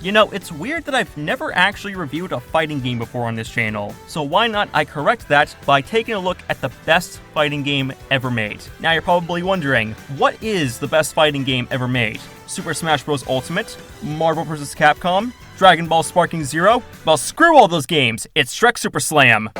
You know, it's weird that I've never actually reviewed a fighting game before on this channel, so why not I correct that by taking a look at the best fighting game ever made. Now you're probably wondering, what is the best fighting game ever made? Super Smash Bros. Ultimate? Marvel vs. Capcom? Dragon Ball Sparking Zero? Well, screw all those games, it's Shrek Super Slam.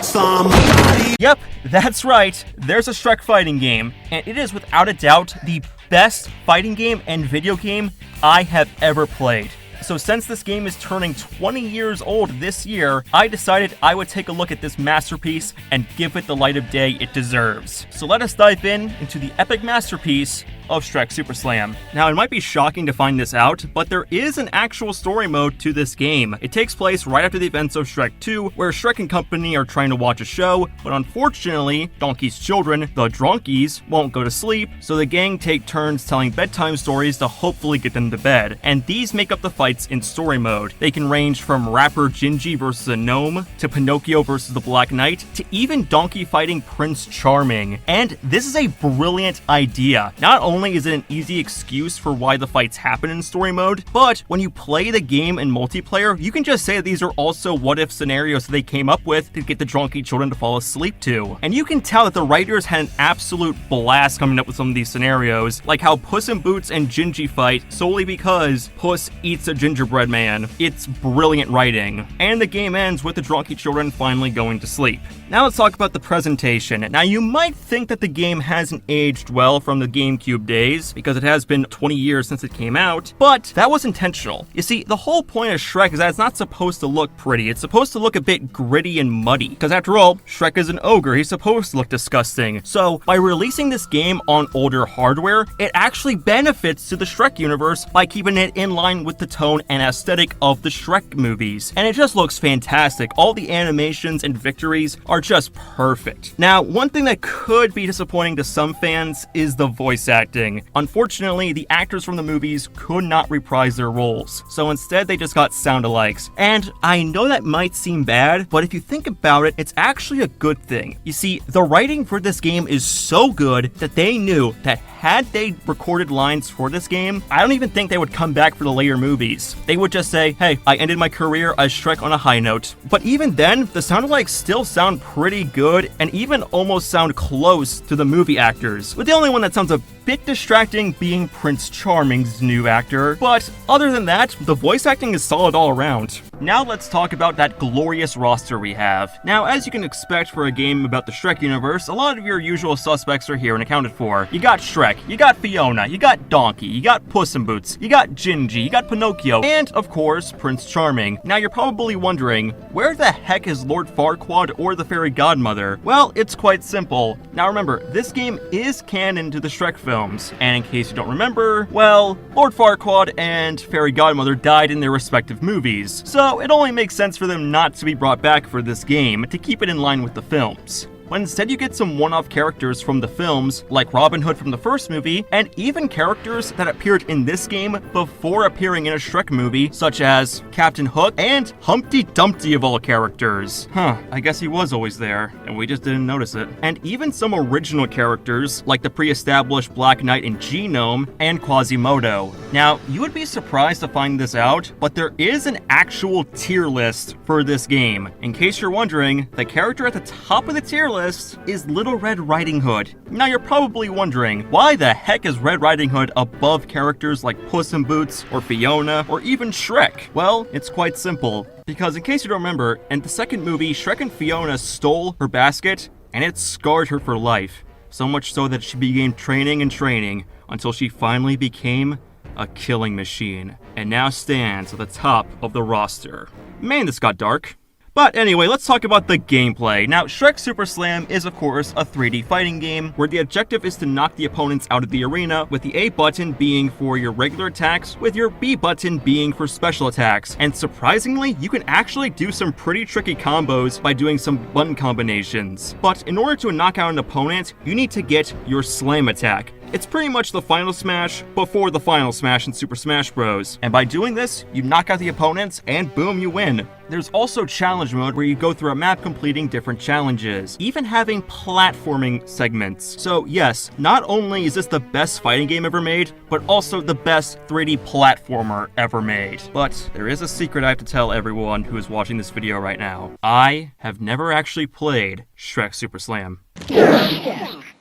Yep, that's right, there's a Shrek fighting game, and it is without a doubt the best fighting game and video game I have ever played. So since this game is turning 20 years old this year, I decided I would take a look at this masterpiece and give it the light of day it deserves. So let us dive into the epic masterpiece of Shrek Super Slam. Now, it might be shocking to find this out, but there is an actual story mode to this game. It takes place right after the events of Shrek 2, where Shrek and company are trying to watch a show, but unfortunately, Donkey's children, the Dronkies, won't go to sleep, so the gang take turns telling bedtime stories to hopefully get them to bed. And these make up the fights in story mode. They can range from rapper Gingy versus a gnome, to Pinocchio versus the Black Knight, to even Donkey fighting Prince Charming. And this is a brilliant idea. Not only is it an easy excuse for why the fights happen in story mode, but when you play the game in multiplayer, you can just say that these are also what-if scenarios that they came up with to get the Donkey children to fall asleep to. And you can tell that the writers had an absolute blast coming up with some of these scenarios, like how Puss in Boots and Gingy fight solely because Puss eats a gingerbread man. It's brilliant writing. And the game ends with the Donkey children finally going to sleep. Now let's talk about the presentation. Now you might think that the game hasn't aged well from the GameCube days, because it has been 20 years since it came out, but that was intentional. You see, the whole point of Shrek is that it's not supposed to look pretty, it's supposed to look a bit gritty and muddy, because after all, Shrek is an ogre, he's supposed to look disgusting. So by releasing this game on older hardware, it actually benefits to the Shrek universe by keeping it in line with the tone and aesthetic of the Shrek movies. And it just looks fantastic. All the animations and victories are just perfect. Now, one thing that could be disappointing to some fans is the voice acting. Unfortunately, the actors from the movies could not reprise their roles, so instead they just got sound-alikes. And I know that might seem bad, but if you think about it, it's actually a good thing. You see, the writing for this game is so good that they knew that had they recorded lines for this game, I don't even think they would come back for the later movies. They would just say, hey, I ended my career as Shrek on a high note. But even then, the sound-alikes still sound pretty good and even almost sound close to the movie actors, with the only one that sounds a bit distracting being Prince Charming's new actor, but other than that, the voice acting is solid all around. Now let's talk about that glorious roster we have. Now, as you can expect for a game about the Shrek universe, a lot of your usual suspects are here and accounted for. You got Shrek, you got Fiona, you got Donkey, you got Puss in Boots, you got Gingy, you got Pinocchio, and of course, Prince Charming. Now you're probably wondering, where the heck is Lord Farquaad or the Fairy Godmother? Well, it's quite simple. Now remember, this game is canon to the Shrek films, and in case you don't remember, well, Lord Farquaad and Fairy Godmother died in their respective movies, so it only makes sense for them not to be brought back for this game to keep it in line with the films. But instead you get some one-off characters from the films, like Robin Hood from the first movie, and even characters that appeared in this game before appearing in a Shrek movie, such as Captain Hook and Humpty Dumpty of all characters. I guess he was always there, and we just didn't notice it. And even some original characters, like the pre-established Black Knight and Genome, and Quasimodo. Now, you would be surprised to find this out, but there is an actual tier list for this game. In case you're wondering, the character at the top of the tier list is Little Red Riding Hood. Now you're probably wondering, why the heck is Red Riding Hood above characters like Puss in Boots or Fiona or even Shrek? Well, it's quite simple. Because in case you don't remember, in the second movie, Shrek and Fiona stole her basket and it scarred her for life. So much so that she began training and training until she finally became a killing machine and now stands at the top of the roster. Man, this got dark. But anyway, let's talk about the gameplay. Now, Shrek Super Slam is of course a 3D fighting game where the objective is to knock the opponents out of the arena, with the A button being for your regular attacks, with your B button being for special attacks. And surprisingly, you can actually do some pretty tricky combos by doing some button combinations. But in order to knock out an opponent, you need to get your slam attack. It's pretty much the Final Smash before the Final Smash in Super Smash Bros. And by doing this, you knock out the opponents and boom, you win. There's also challenge mode where you go through a map completing different challenges, even having platforming segments. So yes, not only is this the best fighting game ever made, but also the best 3D platformer ever made. But there is a secret I have to tell everyone who is watching this video right now. I have never actually played Shrek Super Slam.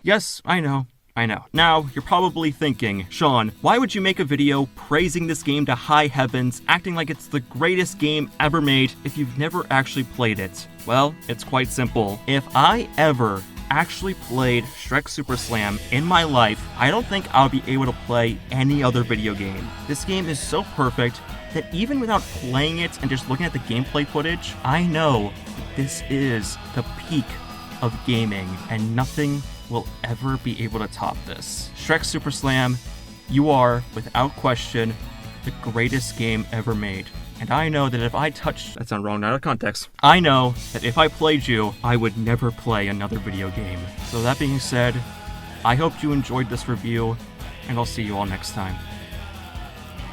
Yes, I know. Now, you're probably thinking, Sean, why would you make a video praising this game to high heavens, acting like it's the greatest game ever made if you've never actually played it? Well, it's quite simple. If I ever actually played Shrek Super Slam in my life, I don't think I'll be able to play any other video game. This game is so perfect that even without playing it and just looking at the gameplay footage, I know that this is the peak of gaming and nothing will ever be able to top this. Shrek Super Slam, you are, without question, the greatest game ever made. And I know that if I touched... That sounded wrong, not out of context. I know that if I played you, I would never play another video game. So that being said, I hope you enjoyed this review, and I'll see you all next time.